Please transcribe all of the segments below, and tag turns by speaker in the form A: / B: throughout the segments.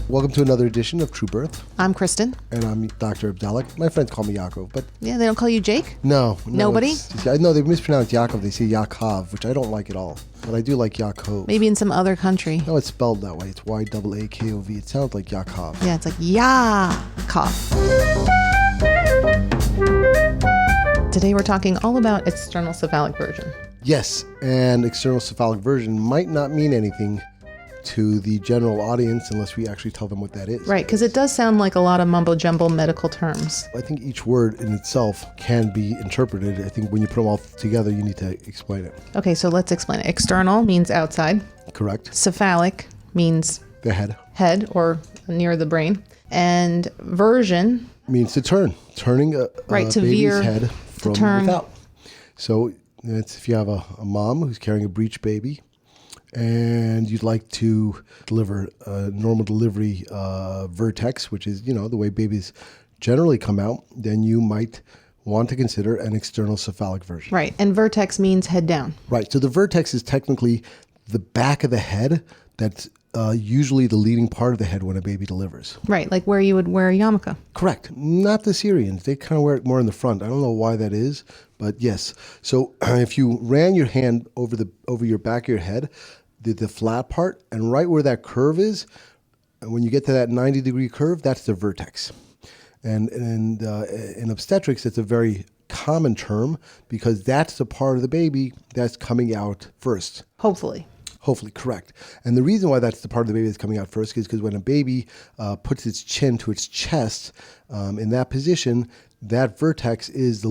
A: Welcome to another edition of True Birth.
B: I'm Kristin.
A: And I'm Dr. Abdelhak. My friends call me Yaakov, but...
B: Yeah, they don't call you Jake?
A: No.
B: Nobody?
A: No, they mispronounce Yaakov. They say Yaakov, which I don't like at all. But I do like Yaakov.
B: Maybe in some other country.
A: No, it's spelled that way. It's Y-A-A-K-O-V. It sounds like Yaakov.
B: Yeah, it's like Yaakov. Today we're talking all about external cephalic version.
A: Yes, and external cephalic version might not mean anything to the general audience unless we actually tell them what that is.
B: Right, because it does sound like a lot of mumbo-jumbo medical terms.
A: I think each word in itself can be interpreted. I think when you put them all together, you need to explain it.
B: Okay, so let's explain it. External means outside.
A: Correct.
B: Cephalic means
A: The
B: head or near the brain. And version
A: means to turning a
B: right, to
A: baby's
B: veer,
A: head from without. So it's if you have a mom who's carrying a breech baby and you'd like to deliver a normal delivery Vertex, which is, the way babies generally come out, then you might want to consider an external cephalic version.
B: Right, and Vertex means head down.
A: Right, so the Vertex is technically the back of the head that's usually the leading part of the head when a baby delivers.
B: Right, like where you would wear a yarmulke.
A: Correct. Not the Syrians. They kind of wear it more in the front. I don't know why that is, but yes. So if you ran your hand over your back of your head, the flat part, and right where that curve is, when you get to that 90-degree curve, that's the Vertex. And in obstetrics, it's a very common term because that's the part of the baby that's coming out first.
B: Hopefully,
A: correct. And the reason why that's the part of the baby that's coming out first is because when a baby puts its chin to its chest, in that position, that Vertex is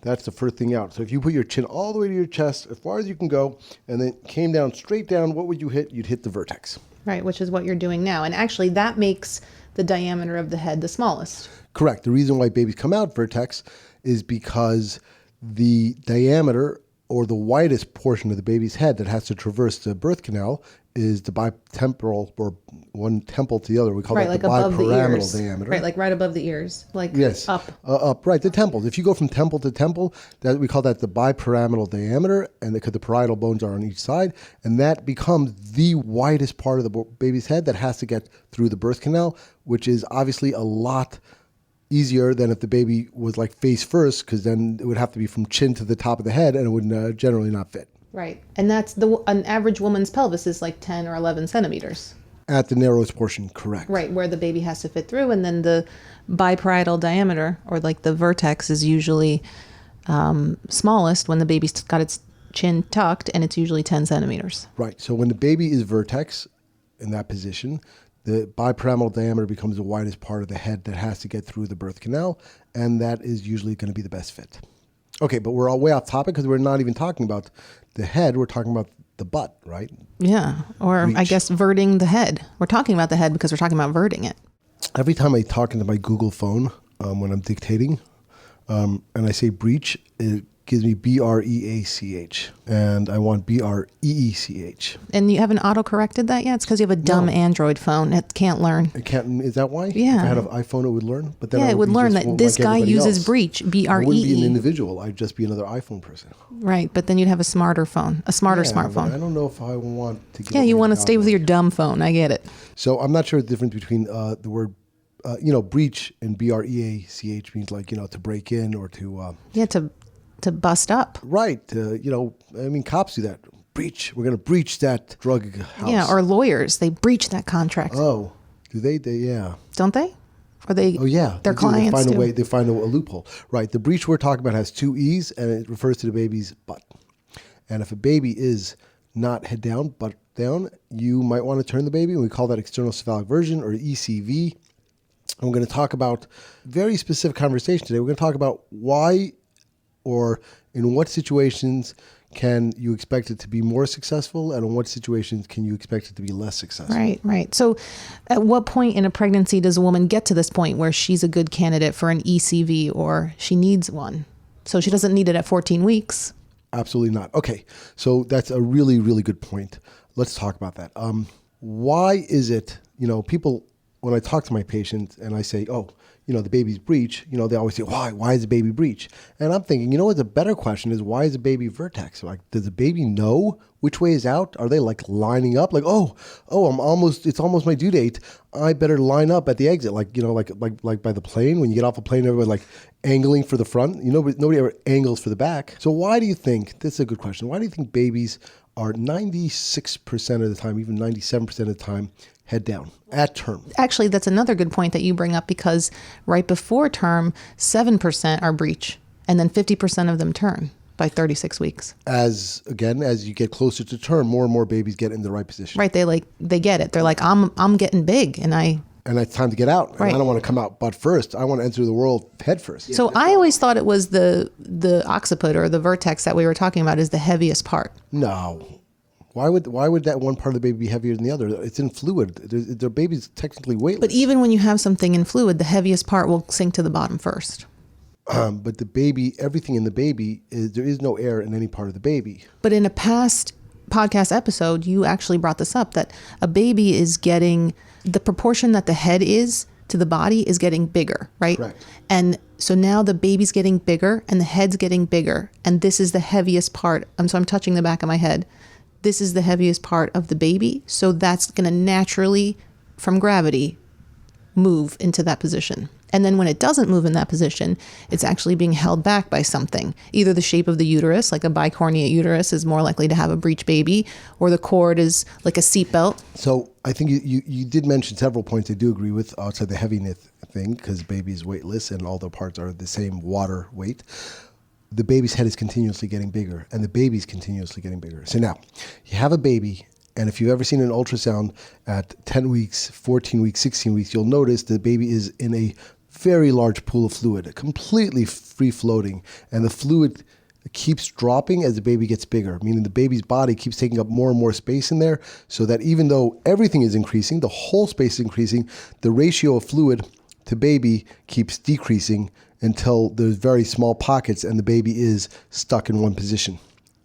A: that's the first thing out. So if you put your chin all the way to your chest, as far as you can go, and then came down straight down, what would you hit? You'd hit the Vertex.
B: Right, which is what you're doing now. And actually, that makes the diameter of the head the smallest.
A: Correct. The reason why babies come out Vertex is because the diameter or the widest portion of the baby's head that has to traverse the birth canal is the bitemporal, or one temple to the other. We call that
B: like
A: the bipyramidal diameter.
B: Right, like right above the ears. Like
A: yes.
B: Up.
A: Up, right, the temples. If you go from temple to temple, that we call that the bipyramidal diameter, and because the parietal bones are on each side, and that becomes the widest part of the baby's head that has to get through the birth canal, which is obviously a lot easier than if the baby was like face first, because then it would have to be from chin to the top of the head, and it would generally not fit.
B: Right. And that's an average woman's pelvis is like 10 or 11 centimeters.
A: At the narrowest portion, correct.
B: Right, where the baby has to fit through. And then the biparietal diameter, or like the Vertex, is usually smallest when the baby's got its chin tucked, and it's usually 10 centimeters.
A: Right. So when the baby is Vertex in that position, the bipyramidal diameter becomes the widest part of the head that has to get through the birth canal, and that is usually going to be the best fit. Okay, but we're all way off topic because we're not even talking about the head. We're talking about the butt, right?
B: Yeah, or
A: Breech.
B: I guess verting the head. We're talking about the head because we're talking about verting it.
A: Every time I talk into my Google phone when I'm dictating, and I say breech, it gives me BREACH, and I want BREECH.
B: And you haven't auto-corrected that yet? It's because you have a dumb Android phone. It can't learn.
A: It can't. Is that why?
B: Yeah.
A: If I had an iPhone, it would learn. But then
B: it would learn that this guy uses breech, BREE.
A: I wouldn't be an individual. I'd just be another iPhone person.
B: Right, but then you'd have a smarter smartphone.
A: But I don't know if I want to.
B: Yeah, you want to stay with your dumb phone. I get it.
A: So I'm not sure the difference between the word. Breech and BREACH means like, to break in or to...
B: to bust up.
A: Right. Cops do that. Breach. We're going to breach that drug house.
B: Yeah, or lawyers. They breach that contract.
A: Oh, do they? Yeah.
B: Don't they? Or they...
A: Oh, yeah.
B: Their clients do.
A: They find a loophole. Right. The breech we're talking about has two E's, and it refers to the baby's butt. And if a baby is not head down, butt down, you might want to turn the baby, and we call that external cephalic version, or ECV. And we're going to talk about very specific conversation today. We're going to talk about why or in what situations can you expect it to be more successful, and in what situations can you expect it to be less successful?
B: Right. So at what point in a pregnancy does a woman get to this point where she's a good candidate for an ECV, or she needs one? So she doesn't need it at 14 weeks.
A: Absolutely not. Okay. So that's a really, really good point. Let's talk about that. Why is it, people when I talk to my patients and I say, oh, the baby's breech, they always say, why? Why is the baby breech? And I'm thinking, what's a better question is, why is the baby vertex? Like, does the baby know which way is out? Are they like lining up? Like, it's almost my due date. I better line up at the exit. Like, like by the plane, when you get off a plane, everybody like angling for the front. Nobody ever angles for the back. So why do you think, this is a good question, why do you think babies are 96% of the time, even 97% of the time, head down at term?
B: Actually, that's another good point that you bring up, because right before term, 7% are breech, and then 50% of them turn by 36 weeks.
A: As you get closer to term, more and more babies get in the right position.
B: Right. They get it. They're like, I'm getting big, and
A: it's time to get out.
B: Right.
A: And I don't want to come out butt first. I want to enter the world head first.
B: So I always thought it was the occiput or the vertex that we were talking about is the heaviest part.
A: No. Why would that one part of the baby be heavier than the other? It's in fluid. The baby's technically weightless.
B: But even when you have something in fluid, the heaviest part will sink to the bottom first.
A: But the baby, everything in the baby, there is no air in any part of the baby.
B: But in a past podcast episode, you actually brought this up, that a baby is getting, the proportion that the head is to the body is getting bigger, right?
A: Correct.
B: And so now the baby's getting bigger and the head's getting bigger. And this is the heaviest part. So I'm touching the back of my head. This is the heaviest part of the baby. So that's going to naturally, from gravity, move into that position. And then when it doesn't move in that position, it's actually being held back by something. Either the shape of the uterus, like a bicornuate uterus, is more likely to have a breech baby, or the cord is like a seatbelt.
A: So I think you did mention several points I do agree with outside the heaviness thing, because baby is weightless and all the parts are the same water weight. The baby's head is continuously getting bigger, and the baby's continuously getting bigger. So now, you have a baby, and if you've ever seen an ultrasound at 10 weeks, 14 weeks, 16 weeks, you'll notice the baby is in a very large pool of fluid, completely free floating, and the fluid keeps dropping as the baby gets bigger, meaning the baby's body keeps taking up more and more space in there, so that even though everything is increasing, the whole space is increasing, the ratio of fluid to baby keeps decreasing until there's very small pockets and the baby is stuck in one position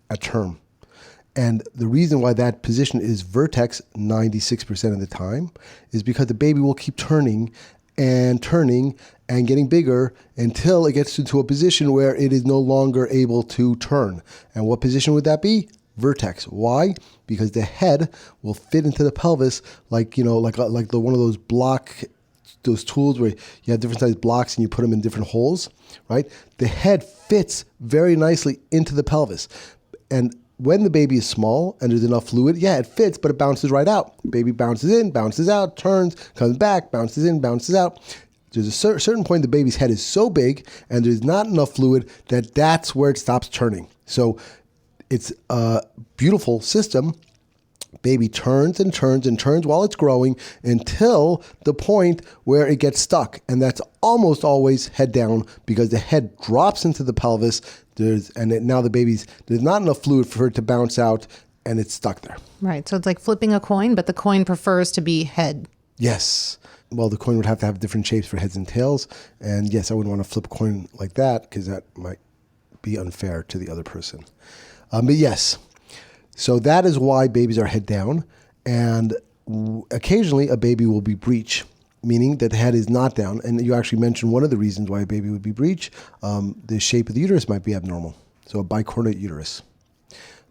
A: at term. And the reason why that position is vertex 96% of the time is because the baby will keep turning and getting bigger until it gets into a position where it is no longer able to turn. And what position would that be? Vertex. Why? Because the head will fit into the pelvis like one of those tools where you have different sized blocks and you put them in different holes, right? The head fits very nicely into the pelvis. And when the baby is small and there's enough fluid, it fits, but it bounces right out. Baby bounces in, bounces out, turns, comes back, bounces in, bounces out. There's a certain point the baby's head is so big and there's not enough fluid that's where it stops turning. So it's a beautiful system. Baby turns and turns and turns while it's growing until the point where it gets stuck. And that's almost always head down, because the head drops into the pelvis. Now the baby's, there's not enough fluid for it to bounce out, and it's stuck there.
B: Right. So it's like flipping a coin, but the coin prefers to be head.
A: Yes. Well, the coin would have to have different shapes for heads and tails. And yes, I wouldn't want to flip a coin like that, because that might be unfair to the other person. But yes. So that is why babies are head down, and occasionally a baby will be breech, meaning that the head is not down. And you actually mentioned one of the reasons why a baby would be breech. The shape of the uterus might be abnormal, so a bicornuate uterus.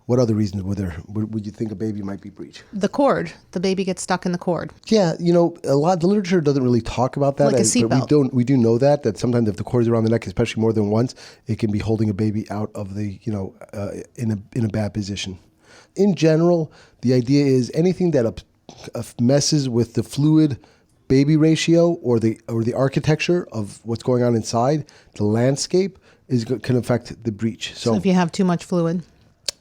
A: What other reasons would you think a baby might be breech?
B: The cord. The baby gets stuck in the cord.
A: Yeah, a lot of the literature doesn't really talk about that.
B: Like a seatbelt.
A: But we do know that sometimes if the cord is around the neck, especially more than once, it can be holding a baby out of the, in a bad position. In general, the idea is anything that messes with the fluid baby ratio or the architecture of what's going on inside, the landscape can affect the breech.
B: So if you have too much fluid,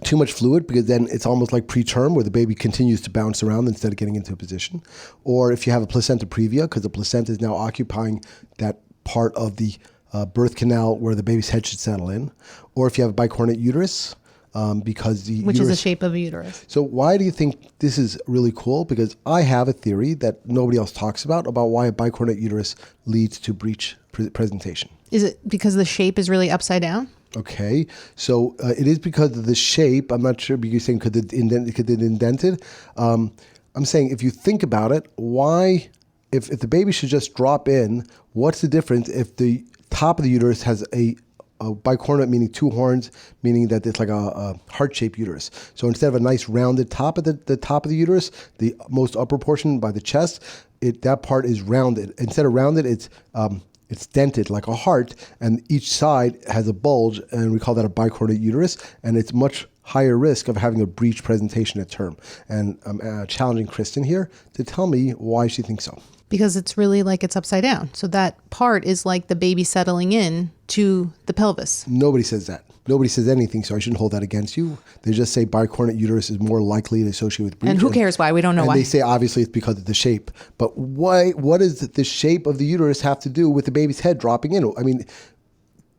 A: because then it's almost like preterm where the baby continues to bounce around instead of getting into a position. Or if you have a placenta previa, because the placenta is now occupying that part of the birth canal where the baby's head should settle in. Or if you have a bicornuate uterus, because the
B: which
A: uterus,
B: is the shape of a uterus.
A: So why do you think this is really cool? Because I have a theory that nobody else talks about why a bicornuate uterus leads to breech presentation.
B: Is it because the shape is really upside down?
A: Okay, so it is because of the shape. I'm not sure, but you're saying could it indented? I'm saying if you think about it, why if the baby should just drop in, what's the difference if the top of the uterus has a bicornuate, meaning two horns, meaning that it's like a heart-shaped uterus. So instead of a nice rounded top of the top of the uterus, the most upper portion by the chest, that part is rounded. Instead of rounded, it's dented like a heart, and each side has a bulge, and we call that a bicornuate uterus, and it's much higher risk of having a breech presentation at term. And I'm challenging Kristin here to tell me why she thinks so.
B: Because it's really like it's upside down. So that part is like the baby settling in to the pelvis.
A: Nobody says that. Nobody says anything, so I shouldn't hold that against you. They just say bicornuate uterus is more likely to associate with breech.
B: And who cares why? We don't know why.
A: They say obviously it's because of the shape. But why? What does the shape of the uterus have to do with the baby's head dropping in? I mean,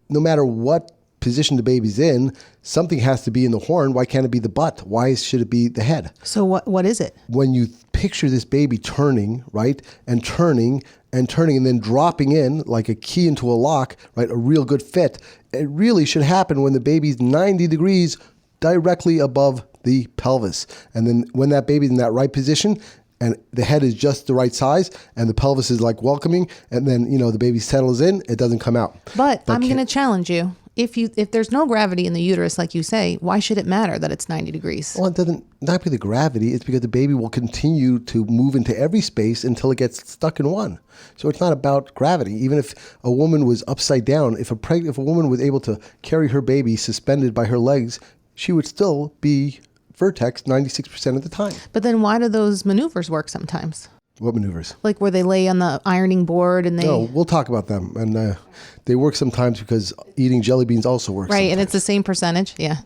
A: no matter what position the baby's in, something has to be in the horn. Why can't it be the butt? Why should it be the head?
B: So what is it?
A: When you picture this baby turning, right, and turning and turning and then dropping in like a key into a lock, right, a real good fit, it really should happen when the baby's 90 degrees directly above the pelvis. And then when that baby's in that right position and the head is just the right size and the pelvis is like welcoming, and then, the baby settles in, it doesn't come out.
B: But I'm going to challenge you. If there's no gravity in the uterus, like you say, why should it matter that it's 90 degrees?
A: Well, it doesn't, not because of gravity. It's because the baby will continue to move into every space until it gets stuck in one. So it's not about gravity. Even if a woman was upside down, if a woman was able to carry her baby suspended by her legs, she would still be Vertex 96% of the time.
B: But then why do those maneuvers work sometimes?
A: What maneuvers?
B: Like where they lay on the ironing board and they...
A: No, we'll talk about them. And they work sometimes because eating jelly beans also works.
B: Right,
A: sometimes.
B: and it's the same percentage, yeah.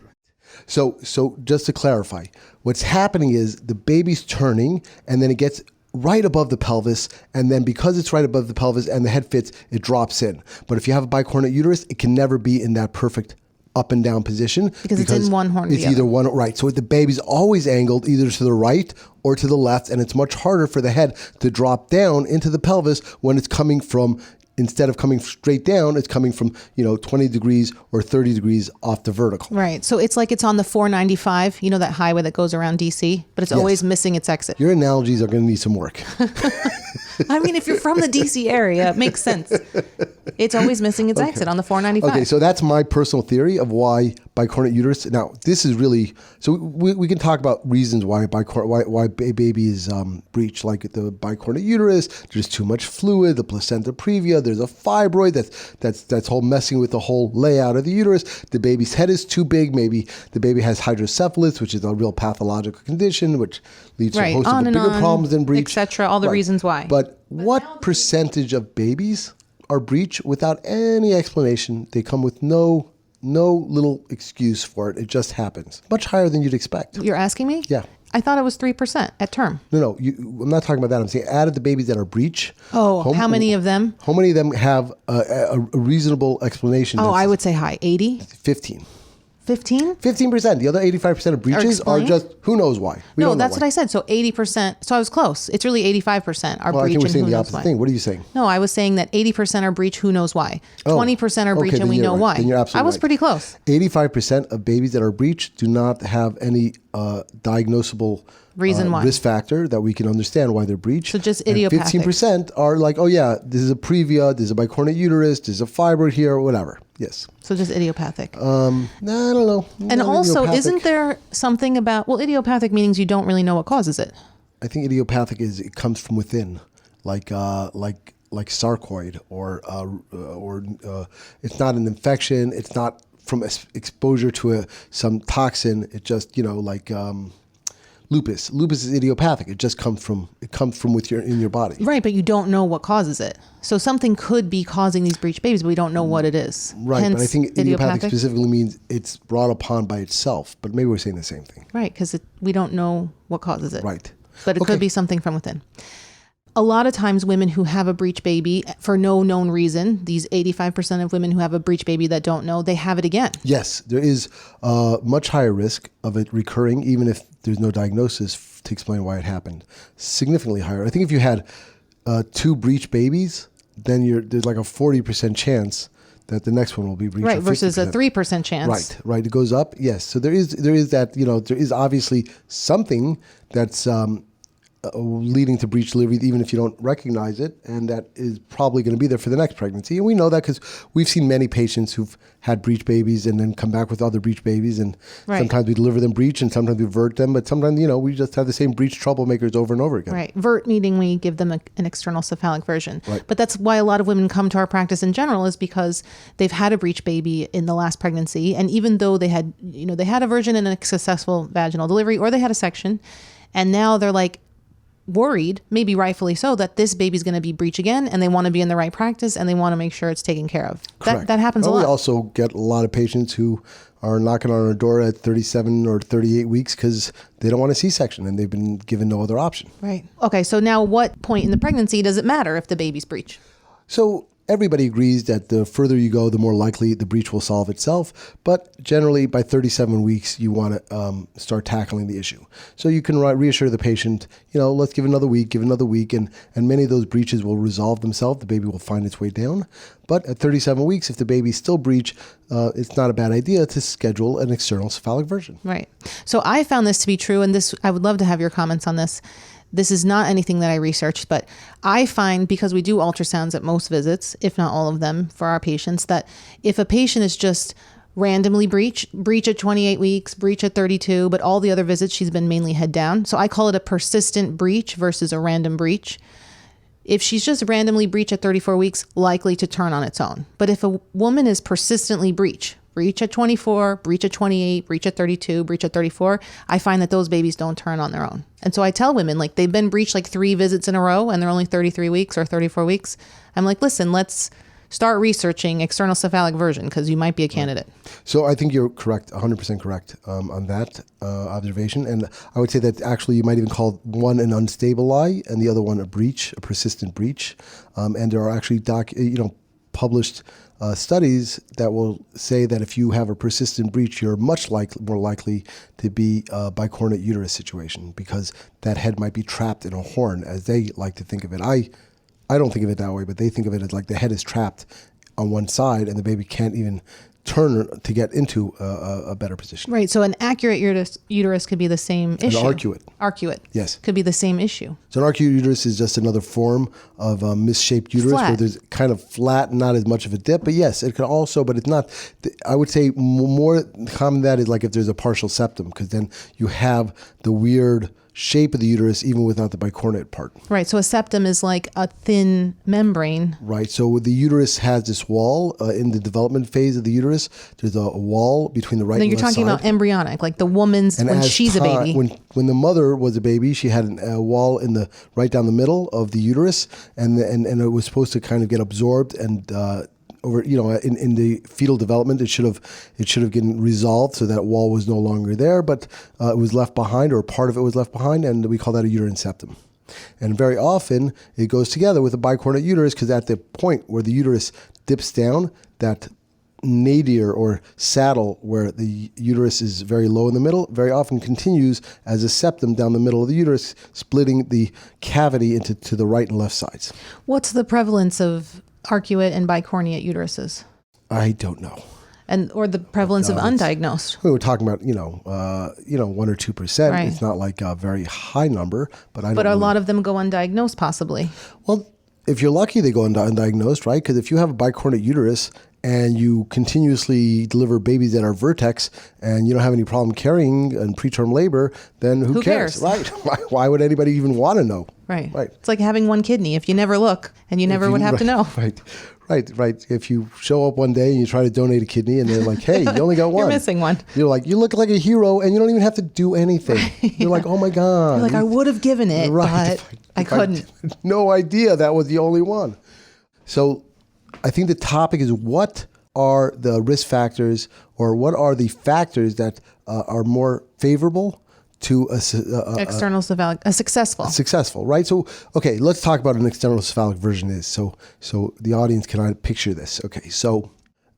A: So just to clarify, what's happening is the baby's turning and then it gets right above the pelvis, and then because it's right above the pelvis and the head fits, it drops in. But if you have a bicornuate uterus, it can never be in that perfect up and down position
B: because it's in one horn.
A: It's either one, right. So the baby's always angled either to the right or to the left, and it's much harder for the head to drop down into the pelvis when it's coming from, instead of coming straight down, it's coming from 20 degrees or 30 degrees off the vertical.
B: Right. So it's like it's on the 495, that highway that goes around DC, but it's always missing its exit.
A: Your analogies are going to need some work.
B: I mean, if you're from the DC area, it makes sense. It's always missing its exit on the 495.
A: Okay, so that's my personal theory of why bicornuate uterus. Now, this is really, so we can talk about reasons why why a baby is breech, like the bicornuate uterus. There's too much fluid, the placenta previa. There's a fibroid that's whole messing with the whole layout of the uterus. The baby's head is too big. Maybe the baby has hydrocephalus, which is a real pathological condition, which leads to a host of bigger problems than breech,
B: etc. All the reasons why.
A: But what percentage of babies are breech without any explanation? They come with no little excuse for it. It just happens. Much higher than you'd expect.
B: You're asking me?
A: Yeah.
B: I thought it was 3% at term.
A: No, I'm not talking about that. I'm saying out of the babies that are breech.
B: Oh, how many of them?
A: How many of them have a reasonable explanation?
B: Oh, I would say high. 80?
A: 15.
B: 15?
A: 15%. The other 85% of breaches are just who knows why.
B: No, that's what I said. So 80%. So I was close. It's really 85% are breech and who knows why.
A: I think we're saying the opposite thing. What are you saying?
B: No, I was saying that 80% are breech, who knows why. 20% are breech and we know why.
A: Then you're absolutely
B: I was pretty close.
A: 85% of babies that are breech do not have any diagnosable
B: reason why.
A: Risk factor that we can understand why they're breech.
B: So just idiopathic.
A: 15% are like, oh yeah, this is a previa, this is a bicornuate uterus, this is a fibroid here, or whatever. Yes.
B: So just idiopathic.
A: No, I don't know.
B: And also, isn't there something about, idiopathic means you don't really know what causes it.
A: I think idiopathic it comes from within, like sarcoid, or it's not an infection. It's not from exposure to some toxin. It just lupus. Lupus is idiopathic. It just comes from in your body.
B: Right, but you don't know what causes it. So something could be causing these breech babies, but we don't know what it is.
A: Right,
B: Hence,
A: but I think idiopathic specifically means it's brought upon by itself. But maybe we're saying the same thing.
B: Right, because we don't know what causes it.
A: Right.
B: But it could be something from within. A lot of times women who have a breech baby for no known reason, these 85% of women who have a breech baby that don't know, they have it again.
A: Yes, there is much higher risk of it recurring, even if there's no diagnosis to explain why it happened. Significantly higher. I think if you had 2 breech babies, then there's like a 40% chance that the next one will be breech.
B: Right, versus a 3% chance.
A: Right. It goes up. Yes. So there is that, there is obviously something that's leading to breech delivery, even if you don't recognize it, and that is probably going to be there for the next pregnancy. And we know that because we've seen many patients who've had breech babies and then come back with other breech babies, and sometimes we deliver them breech and sometimes we vert them, but sometimes, we just have the same breech troublemakers over and over again.
B: Right. Vert meaning we give them an external cephalic version. Right. But that's why a lot of women come to our practice in general, is because they've had a breech baby in the last pregnancy, and even though they had, they had a version and a successful vaginal delivery, or they had a section, and now they're like worried, maybe rightfully so, that this baby's going to be breech again, and they want to be in the right practice and they want to make sure it's taken care of. That happens a lot.
A: We also get a lot of patients who are knocking on our door at 37 or 38 weeks because they don't want a C-section and they've been given no other option.
B: Right. Okay, so now what point in the pregnancy does it matter if the baby's breech?
A: So everybody agrees that the further you go, the more likely the breech will solve itself. But generally, by 37 weeks, you want to start tackling the issue. So you can reassure the patient, let's give another week, and many of those breaches will resolve themselves. The baby will find its way down. But at 37 weeks, if the baby's still breech, it's not a bad idea to schedule an external cephalic version.
B: Right. So I found this to be true, and I would love to have your comments on this. This is not anything that I researched, but I find, because we do ultrasounds at most visits, if not all of them, for our patients, that if a patient is just randomly breech at 28 weeks, breech at 32, but all the other visits she's been mainly head down. So I call it a persistent breech versus a random breech. If she's just randomly breech at 34 weeks, likely to turn on its own. But if a woman is persistently breech at 24, breech at 28, breech at 32, breech at 34, I find that those babies don't turn on their own. And so I tell women, they've been breech 3 visits in a row and they're only 33 weeks or 34 weeks. I'm like, listen, let's start researching external cephalic version because you might be a candidate.
A: So I think you're correct, 100% correct on that observation. And I would say that actually you might even call one an unstable lie and the other one a breech, a persistent breech. And there are actually published studies that will say that if you have a persistent breech, you're much more likely to be a bicornuate uterus situation because that head might be trapped in a horn, as they like to think of it. I don't think of it that way, but they think of it as like the head is trapped on one side and the baby can't even turn to get into a better position.
B: Right. So an accurate uterus could be the same issue.
A: An arcuate.
B: Arcuate.
A: Yes.
B: Could be the same issue.
A: So an arcuate uterus is just another form of a misshaped uterus where there's kind of flat, not as much of a dip. But yes, it can also, but it's not, I would say more common than that is if there's a partial septum, because then you have the weird shape of the uterus even without the bicornuate part.
B: Right. So a septum is like a thin membrane.
A: Right. So the uterus has this wall in the development phase of the uterus. There's a wall between the right and left side.
B: You're talking about embryonic, like the woman's when she's a baby.
A: When the mother was a baby, she had a wall right down the middle of the uterus, and it was supposed to kind of get absorbed and over, in the fetal development, it should have gotten resolved so that wall was no longer there, but it was left behind, or part of it was left behind, and we call that a uterine septum. And very often it goes together with a bicornuate uterus because at the point where the uterus dips down, that nadir or saddle where the uterus is very low in the middle very often continues as a septum down the middle of the uterus, splitting the cavity into the right and left sides.
B: What's the prevalence of arcuate and bicornuate uteruses?
A: I don't know.
B: Or the prevalence of undiagnosed?
A: We were talking about, 1 or 2%. Right. It's not like a very high number, but
B: a lot of them go undiagnosed, possibly.
A: Well, if you're lucky, they go undiagnosed, right? Because if you have a bicornuate uterus and you continuously deliver babies that are Vertex and you don't have any problem carrying in preterm labor, then who cares? Right? Why would anybody even want to know?
B: Right. It's like having one kidney. If you never look, and you never would have to know.
A: Right. If you show up one day and you try to donate a kidney and they're like, hey, you only got one.
B: You're missing one.
A: You're like, you look like a hero and you don't even have to do anything. Right. You're like, oh my God.
B: You're like, I would have given it, but I couldn't.
A: No idea that was the only one. So I think the topic is what are the risk factors or what are the factors that are more favorable to
B: external cephalic,
A: successful, right? So, okay, let's talk about what an external cephalic version is. So the audience can picture this. Okay, so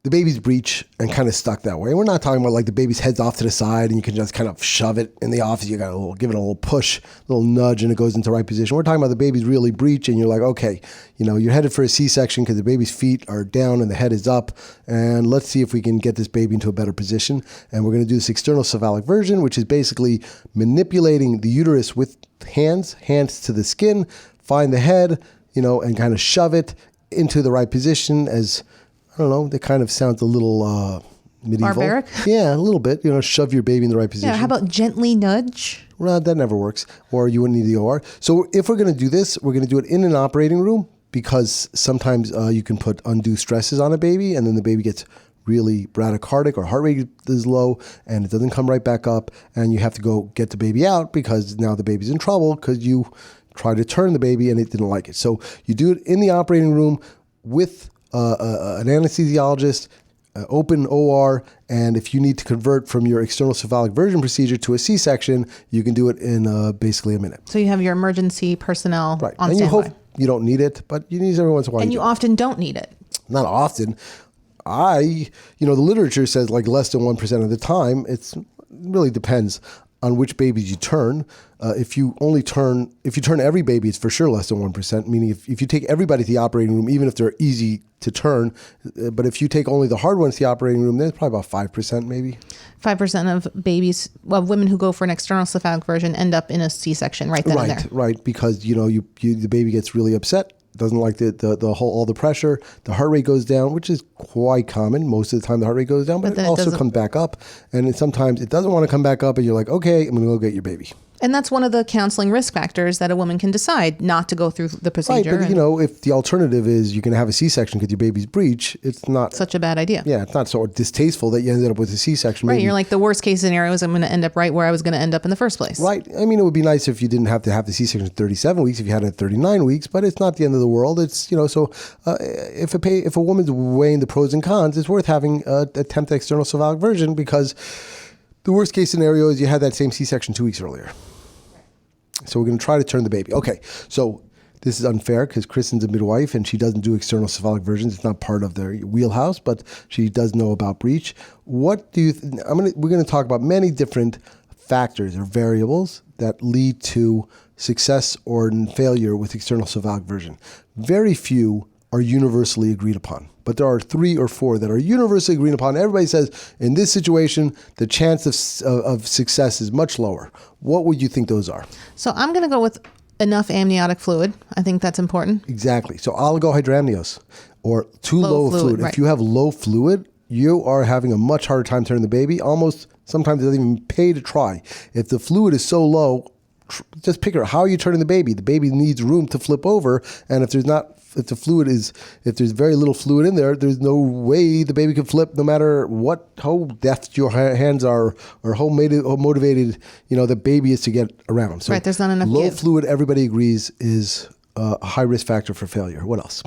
A: the baby's breech and kind of stuck that way. We're not talking about the baby's head's off to the side and you can just kind of shove it in the office. You got to give it a little push, a little nudge, and it goes into the right position. We're talking about the baby's really breech and you're like, okay, you're headed for a C-section because the baby's feet are down and the head is up. And let's see if we can get this baby into a better position. And we're going to do this external cephalic version, which is basically manipulating the uterus with hands to the skin, find the head, and kind of shove it into the right position as, I don't know, that kind of sounds a little medieval.
B: Barbaric?
A: Yeah, a little bit. Shove your baby in the right position.
B: Yeah, how about gently nudge?
A: Well, that never works. Or you wouldn't need the OR. So if we're going to do this, we're going to do it in an operating room because sometimes you can put undue stresses on a baby and then the baby gets really bradycardic or heart rate is low and it doesn't come right back up and you have to go get the baby out because now the baby's in trouble because you tried to turn the baby and it didn't like it. So you do it in the operating room with an anesthesiologist, open OR, and if you need to convert from your external cephalic version procedure to a C-section, you can do it in basically a minute.
B: So you have your emergency personnel
A: Right.
B: on
A: and
B: standby.
A: You hope you don't need it, but you need it every once in a while.
B: And you often don't need it.
A: Not often. The literature says like less than 1% of the time. It really depends on which babies you turn. If you turn every baby, it's for sure less than 1%, meaning if you take everybody to the operating room, even if they're easy to turn, but if you take only the hard ones to the operating room, then it's probably about 5% maybe.
B: 5% of babies, women who go for an external cephalic version end up in a C-section right then and there.
A: Right, because the baby gets really upset, doesn't like all the pressure, the heart rate goes down, which is quite common. Most of the time the heart rate goes down, but it also comes back up. And sometimes it doesn't want to come back up and you're like, okay, I'm going to go get your baby.
B: And that's one of the counseling risk factors that a woman can decide not to go through the procedure.
A: Right, but if the alternative is you can have a C-section because your baby's breech, it's not
B: such a bad idea.
A: Yeah, it's not so distasteful that you ended up with a C-section.
B: Right, you're like, the worst case scenario is I'm going to end up right where I was going to end up in the first place.
A: Right. I mean, it would be nice if you didn't have to have the C-section at 37 weeks, if you had it at 39 weeks, but it's not the end of the world. It's, so if a woman's weighing the pros and cons, it's worth having an attempt at external cephalic version because the worst case scenario is you had that same C-section 2 weeks earlier. So we're going to try to turn the baby. Okay, so this is unfair because Kristin's a midwife and she doesn't do external cephalic versions. It's not part of their wheelhouse, but she does know about breech. What do you? We're going to talk about many different factors or variables that lead to success or failure with external cephalic version. Very few are universally agreed upon, but there are 3 or 4 that are universally agreed upon. Everybody says in this situation, the chance of success is much lower. What would you think those are? So
B: I'm going to go with enough amniotic fluid. I think that's important.
A: Exactly. So oligohydramnios or too low fluid.
B: Right.
A: If you have low fluid, you are having a much harder time turning the baby. Almost sometimes it doesn't even pay to try. If the fluid is so low, just picture how are you turning the baby? The baby needs room to flip over, and if there's very little fluid in there, there's no way the baby can flip, no matter how deft your hands are or how motivated the baby is to get around. So
B: right, there's not enough
A: low fluid, everybody agrees, is a high risk factor for failure. What else?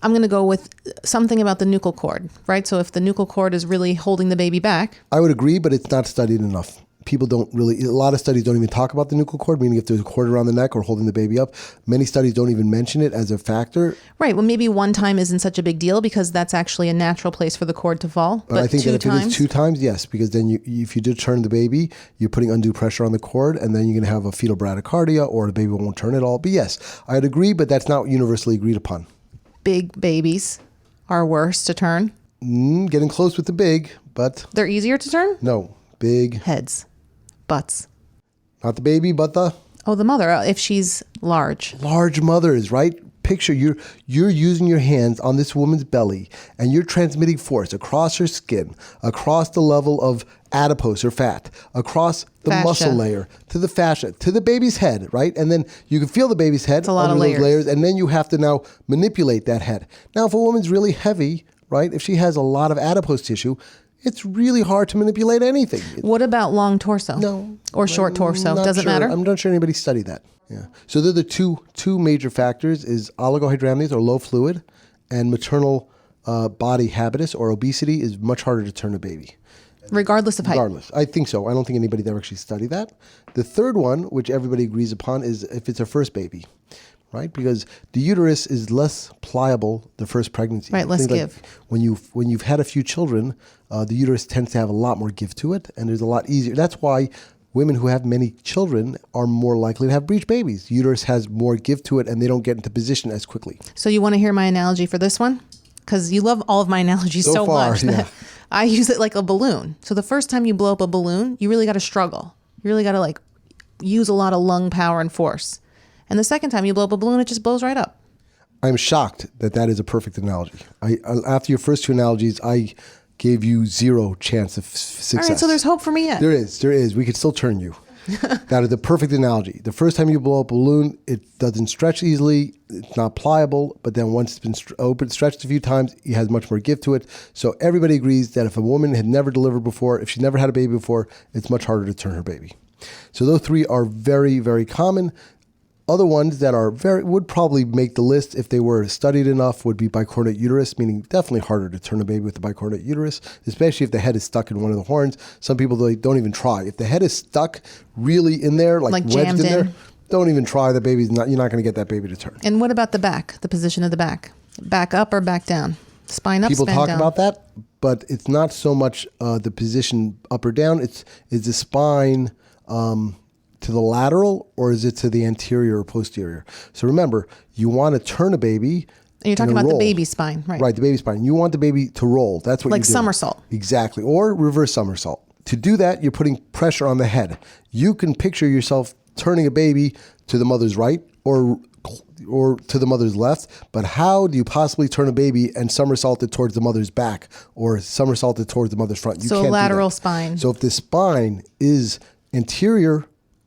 B: I'm going to go with something about the nuchal cord, right? So if the nuchal cord is really holding the baby back.
A: I would agree, but it's not studied enough. People a lot of studies don't even talk about the nuchal cord, meaning if there's a cord around the neck or holding the baby up. Many studies don't even mention it as a factor.
B: Right. Well, maybe one time isn't such a big deal because that's actually a natural place for the cord to fall.
A: But I think that if it is 2 times, yes, because then if you did turn the baby, you're putting undue pressure on the cord, and then you're going to have a fetal bradycardia or the baby won't turn at all. But yes, I'd agree, but that's not universally agreed upon.
B: Big babies are worse to turn.
A: Getting close with the big, but...
B: They're easier to turn?
A: No. Big.
B: Heads. Butts.
A: Not the baby, but the...
B: Oh, the mother, if she's large.
A: Large mothers, right? Picture you're using your hands on this woman's belly and you're transmitting force across her skin, across the level of adipose or fat, across the
B: fascia.
A: Muscle layer, to the fascia, to the baby's head, right? And then you can feel the baby's head
B: under
A: those layers, and then you have to now manipulate that head. Now, if a woman's really heavy, right, if she has a lot of adipose tissue, it's really hard to manipulate anything.
B: What about long torso?
A: No.
B: Or short torso? Does it matter?
A: I'm not sure anybody studied that. Yeah. So they're the two major factors is oligohydramnios or low fluid, and maternal body habitus or obesity is much harder to turn a baby.
B: Regardless of height?
A: Regardless. I think so. I don't think anybody ever actually studied that. The third one, which everybody agrees upon, is if it's a first baby. Right, because the uterus is less pliable the first pregnancy.
B: Right, less give.
A: When you've had a few children, the uterus tends to have a lot more give to it, and there's a lot easier. That's why women who have many children are more likely to have breech babies. The uterus has more give to it, and they don't get into position as quickly.
B: So you want to hear my analogy for this one? Because you love all of my analogies so much that I use it like a balloon. So the first time you blow up a balloon, you really got to struggle. You really got to use a lot of lung power and force. And the second time you blow up a balloon, it just blows right up.
A: I'm shocked that is a perfect analogy. After your first two analogies, I gave you zero chance of success.
B: All right, so there's hope for me yet.
A: There is. We could still turn you. That is the perfect analogy. The first time you blow up a balloon, it doesn't stretch easily. It's not pliable. But then once it's been stretched a few times, it has much more give to it. So everybody agrees that if a woman had never delivered before, if she never had a baby before, it's much harder to turn her baby. So those three are very, very common. Other ones that would probably make the list if they were studied enough would be bicornuate uterus, meaning definitely harder to turn a baby with a bicornuate uterus, especially if the head is stuck in one of the horns. Some people don't even try. If the head is stuck really in there, like wedged
B: jammed
A: in there, don't even try. You're not going to get that baby to turn.
B: And what about the back, the position of the back? Back up or back down? Spine up,
A: People
B: spine
A: talk
B: down.
A: about that, but it's not so much the position up or down. It's the spine to the lateral, or is it to the anterior or posterior? So remember, you want to turn a baby.
B: And you're talking about the baby spine, right?
A: Right, the baby spine. You want the baby to roll. That's what
B: like
A: you do.
B: somersault.
A: Exactly, or reverse somersault. To do that, you're putting pressure on the head. You can picture yourself turning a baby to the mother's right or to the mother's left, but how do you possibly turn a baby and somersault it towards the mother's back or somersault it towards the mother's front? You
B: so
A: can't
B: lateral
A: do that.
B: spine.
A: So if the spine is anterior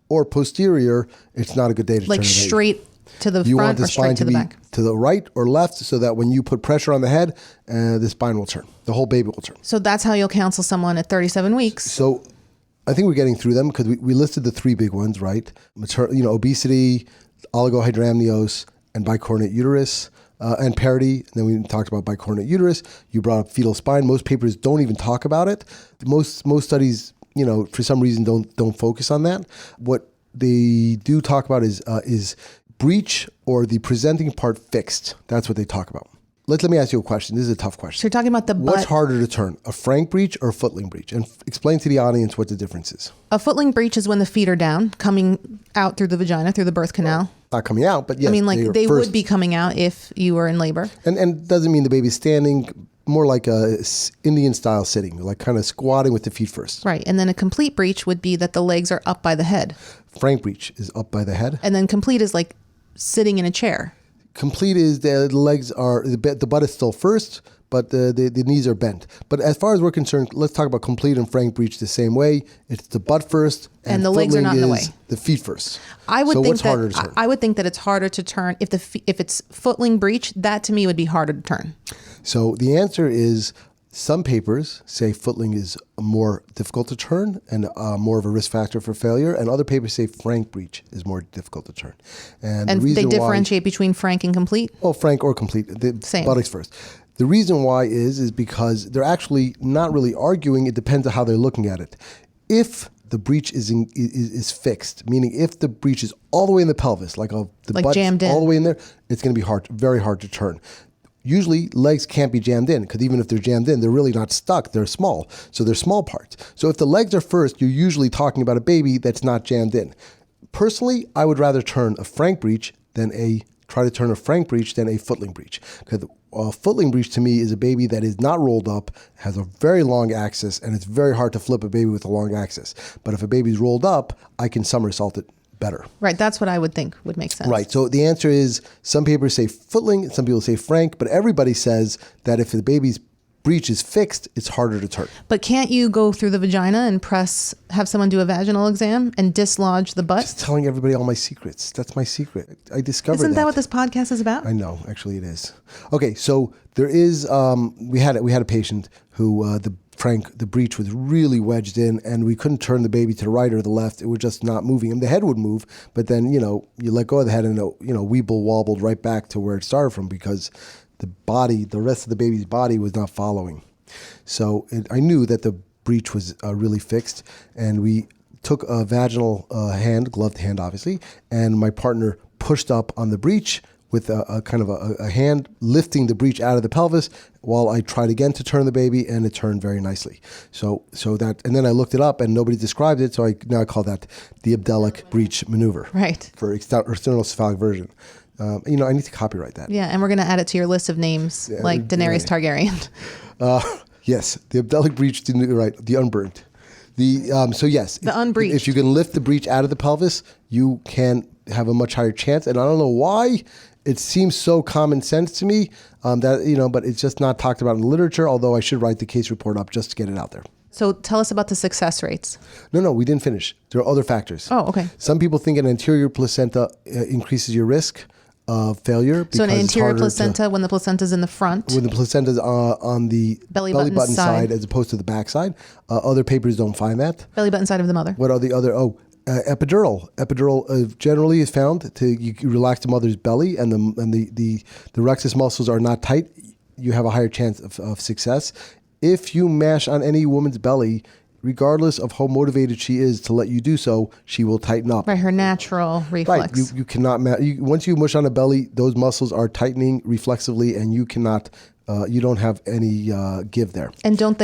A: or posterior, it's not a good day to turn a baby.
B: Like straight to the front or straight to the back?
A: To the right or left, so that when you put pressure on the head, the spine will turn. The whole baby will turn.
B: So that's how you'll counsel someone at 37 weeks.
A: So I think we're getting through them because we listed the three big ones, right? Obesity, oligohydramnios, and bicornuate uterus, and parity. And then we talked about bicornuate uterus. You brought up fetal spine. Most papers don't even talk about it. Most studies, for some reason don't focus on that. What they do talk about is breech or the presenting part fixed. That's what they talk about. Let me ask you a question. This is a tough question.
B: So you're talking about the butt.
A: What's harder to turn, a frank breech or a footling breech? And explain to the audience what the difference is.
B: A footling breech is when the feet are down, coming out through the vagina, through the birth canal.
A: Not coming out, but yes.
B: I mean, they would be coming out if you were in labor.
A: And doesn't mean the baby's standing, more like a Indian style sitting, like kind of squatting with the feet first.
B: Right. And then a complete breech would be that the legs are up by the head.
A: Frank breech is up by the head.
B: And then complete is like sitting in a chair.
A: Complete is the legs are, the butt is still first, but the knees are bent. But as far as we're concerned, let's talk about complete and frank breech the same way. It's the butt first,
B: and the legs are not in the way.
A: The feet first.
B: I would
A: so
B: think
A: what's harder to turn?
B: I would think that it's harder to turn if it's footling breech. That to me would be harder to turn.
A: So the answer is some papers say footling is more difficult to turn and more of a risk factor for failure, and other papers say frank breech is more difficult to turn. And the reason
B: they differentiate between frank and complete?
A: Well, frank or complete. The
B: Same.
A: Buttocks first. The reason why is because they're actually not really arguing. It depends on how they're looking at it. If the breech is fixed, meaning if the breech is all the way in the pelvis, like butt
B: jammed in,
A: all the way in there, it's going to be very hard to turn. Usually legs can't be jammed in because even if they're jammed in, they're really not stuck. They're small. So they're small parts. So if the legs are first, you're usually talking about a baby that's not jammed in. Personally, I would rather try to turn a frank breech than a footling breech. Because a footling breech to me is a baby that is not rolled up, has a very long axis, and it's very hard to flip a baby with a long axis. But if a baby's rolled up, I can somersault it better.
B: Right, that's what I would think would make sense.
A: Right, so the answer is some papers say footling, some people say frank, but everybody says that if the baby's breech is fixed, it's harder to turn.
B: But can't you go through the vagina and have someone do a vaginal exam and dislodge the butt?
A: Just telling everybody all my secrets. That's my secret. I discovered
B: Isn't that what this podcast is about?
A: I know, actually it is. Okay, so there is, we had a patient who the breech was really wedged in, and we couldn't turn the baby to the right or the left. It was just not moving. And the head would move, but then, you let go of the head and, weeble wobbled right back to where it started from because the rest of the baby's body was not following. So I knew that the breech was really fixed, and we took a vaginal gloved hand, obviously, and my partner pushed up on the breech with a kind of a hand lifting the breech out of the pelvis while I tried again to turn the baby, and it turned very nicely. So that, and then I looked it up and nobody described it, so I call that the Abdelhak breech maneuver.
B: Right.
A: For external cephalic version. I need to copyright that.
B: Yeah, and we're going to add it to your list of names, like Daenerys Targaryen.
A: Yes, the Abdelhak breech, right, the unburnt. So yes,
B: The unbreached.
A: If you can lift the breech out of the pelvis, you can have a much higher chance. And I don't know why. It seems so common sense to me but it's just not talked about in the literature, although I should write the case report up just to get it out there.
B: So tell us about the success rates.
A: No, we didn't finish. There are other factors.
B: Oh, okay.
A: Some people think an anterior placenta increases your risk of failure.
B: So an
A: because it's
B: anterior
A: harder
B: placenta, when the placenta's in the front.
A: when the placenta is on the
B: Belly button side.
A: as opposed to the back side. Other papers don't find that.
B: Belly button side of the mother.
A: What are the other? Epidural. Epidural generally is found to you relax the mother's belly, and the rexus muscles are not tight. You have a higher chance of success. If you mash on any woman's belly, regardless of how motivated she is to let you do so, she will tighten up.
B: Right, her natural reflex.
A: Right, you cannot. Once you mush on a belly, those muscles are tightening reflexively, and you cannot. You don't have any give there.
B: And doesn't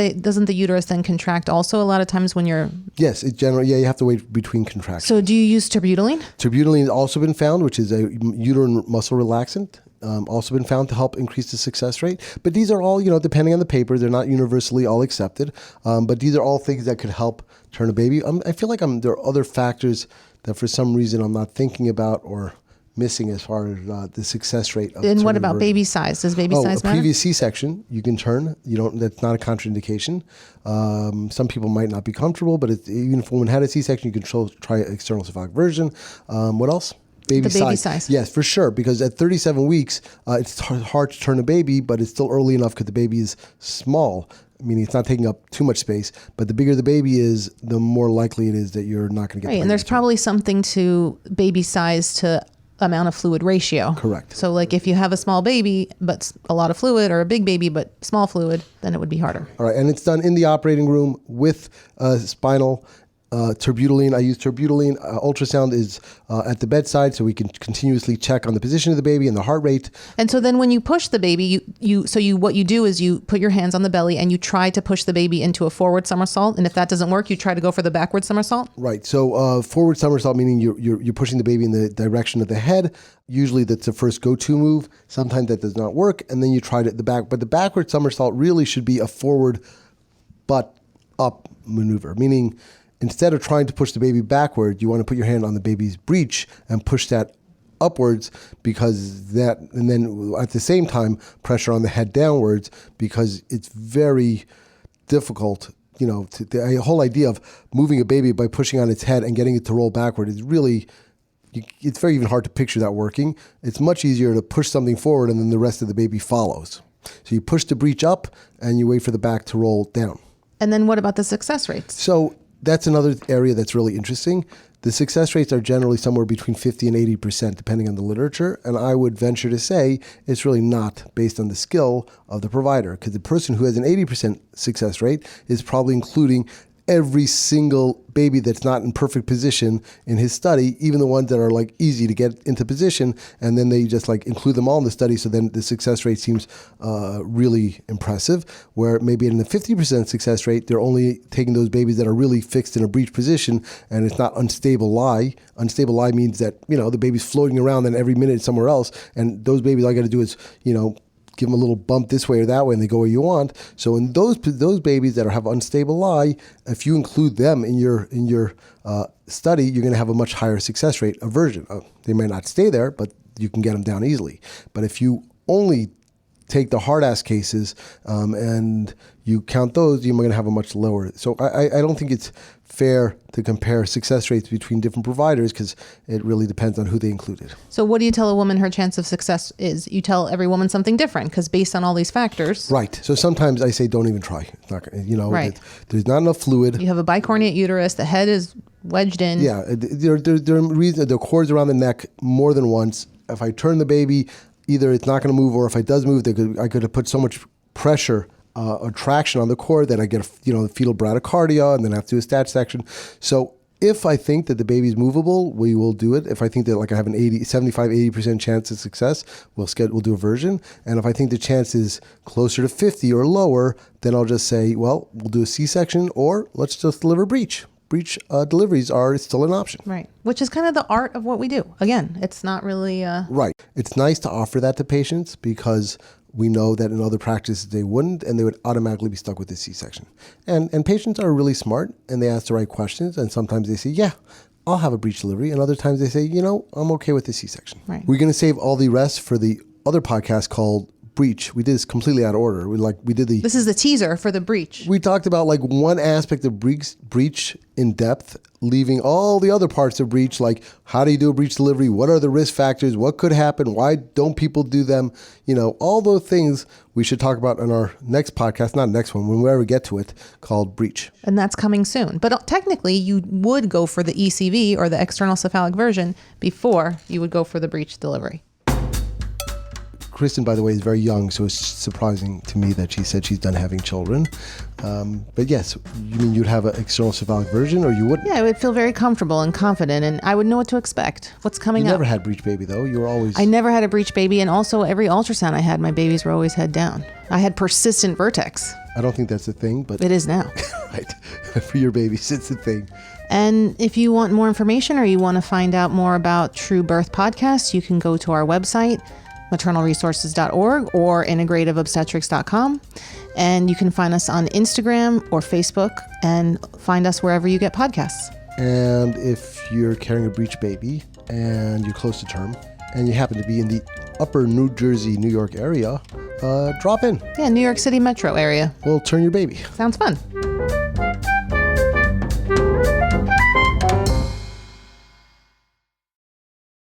B: the uterus then contract also a lot of times when you're...
A: Yes, it generally, you have to wait between contractions.
B: So do you use terbutaline?
A: Terbutaline has also been found, which is a uterine muscle relaxant, also been found to help increase the success rate. But these are all, depending on the paper, they're not universally all accepted. But these are all things that could help turn a baby. I feel like there are other factors that for some reason I'm not thinking about or missing as far as the success rate.
B: And what about baby size? Does baby size matter?
A: Previous C-section, you can turn. That's not a contraindication. Some people might not be comfortable, but even if a woman had a C-section, you can try external cephalic version. What else? Baby size. Yes, for sure. Because at 37 weeks, it's hard to turn a baby, but it's still early enough because the baby is small. Meaning it's not taking up too much space, but the bigger the baby is, the more likely it is that you're not going to get
B: right. And there's probably something to baby size to amount of fluid ratio.
A: Correct.
B: So like if you have a small baby but a lot of fluid, or a big baby but small fluid, then it would be harder.
A: All right, and it's done in the operating room with spinal terbutaline. I use terbutaline. Ultrasound is at the bedside, so we can continuously check on the position of the baby and the heart rate.
B: And so then when you push the baby, what you do is you put your hands on the belly and you try to push the baby into a forward somersault. And if that doesn't work, you try to go for the backward somersault.
A: Right. So forward somersault, meaning you're pushing the baby in the direction of the head. Usually that's the first go-to move. Sometimes that does not work, and then you try the back. But the backward somersault really should be a forward butt up maneuver, meaning instead of trying to push the baby backward, you want to put your hand on the baby's breech and push that upwards, and then at the same time, pressure on the head downwards, because it's very difficult. The whole idea of moving a baby by pushing on its head and getting it to roll backward is really, it's very even hard to picture that working. It's much easier to push something forward and then the rest of the baby follows. So you push the breech up and you wait for the back to roll down.
B: And then what about the success rates?
A: So that's another area that's really interesting. The success rates are generally somewhere between 50 and 80%, depending on the literature. And I would venture to say it's really not based on the skill of the provider, because the person who has an 80% success rate is probably including every single baby that's not in perfect position in his study, even the ones that are like easy to get into position, and then they just like include them all in the study. So then the success rate seems really impressive, where maybe in the 50% success rate, they're only taking those babies that are really fixed in a breech position, and it's not unstable lie. Unstable lie means that, the baby's floating around and every minute somewhere else, and those babies, all you got to do is, give them a little bump this way or that way, and they go where you want. So in those babies that have unstable lie, if you include them in your study, you're going to have a much higher success rate of version. They might not stay there, but you can get them down easily. But if you only take the hard-ass cases and you count those, you're going to have a much lower. So I don't think it's fair to compare success rates between different providers, because it really depends on who they included.
B: So what do you tell a woman her chance of success is? You tell every woman something different, because based on all these factors.
A: Right. So sometimes I say don't even try. It's not,
B: right.
A: There's not enough fluid.
B: You have a bicornuate uterus. The head is wedged in.
A: Yeah. There are reasons. There are cords around the neck more than once. If I turn the baby, either it's not going to move, or if it does move, I could have put so much pressure or traction on the cord that I get fetal bradycardia, and then I have to do a stat section. So if I think that the baby's movable, we will do it. If I think that I have an 75-80% chance of success, we'll do a version. And if I think the chance is closer to 50 or lower, then I'll just say, well, we'll do a C-section, or let's just deliver breech. Breech deliveries are still an option.
B: Right. Which is kind of the art of what we do. Again, it's not really...
A: Right. It's nice to offer that to patients, because we know that in other practices they wouldn't, and they would automatically be stuck with the C-section. And patients are really smart, and they ask the right questions, and sometimes they say, yeah, I'll have a breech delivery, and other times they say, I'm okay with the C-section.
B: Right.
A: We're going to save all the rest for the other podcast called Breech. We did this completely out of order.
B: This is the teaser for the breech.
A: We talked about like one aspect of breech in depth, leaving all the other parts of breech, like how do you do a breech delivery? What are the risk factors? What could happen? Why don't people do them? All those things we should talk about in our next podcast, not next one, when we ever get to it, called Breech.
B: And that's coming soon. But technically, you would go for the ECV or the external cephalic version before you would go for the breech delivery.
A: Kristin, by the way, is very young, so it's surprising to me that she said she's done having children. But yes, you mean you'd have an external cephalic version, or you wouldn't?
B: Yeah, I would feel very comfortable and confident, and I would know what to expect. What's coming
A: You
B: up?
A: never had breech baby, though. You were always...
B: I never had a breech baby, and also every ultrasound I had, my babies were always head down. I had persistent vertex.
A: I don't think that's a thing, but...
B: It is now.
A: Right. For your babies, it's a thing.
B: And if you want more information or you want to find out more about True Birth Podcasts, you can go to our website, maternalresources.org or integrativeobstetrics.com. And you can find us on Instagram or Facebook and find us wherever you get podcasts.
A: And if you're carrying a breech baby and you're close to term and you happen to be in the upper New Jersey, New York area, drop in.
B: Yeah, New York City metro area.
A: We'll turn your baby.
B: Sounds fun.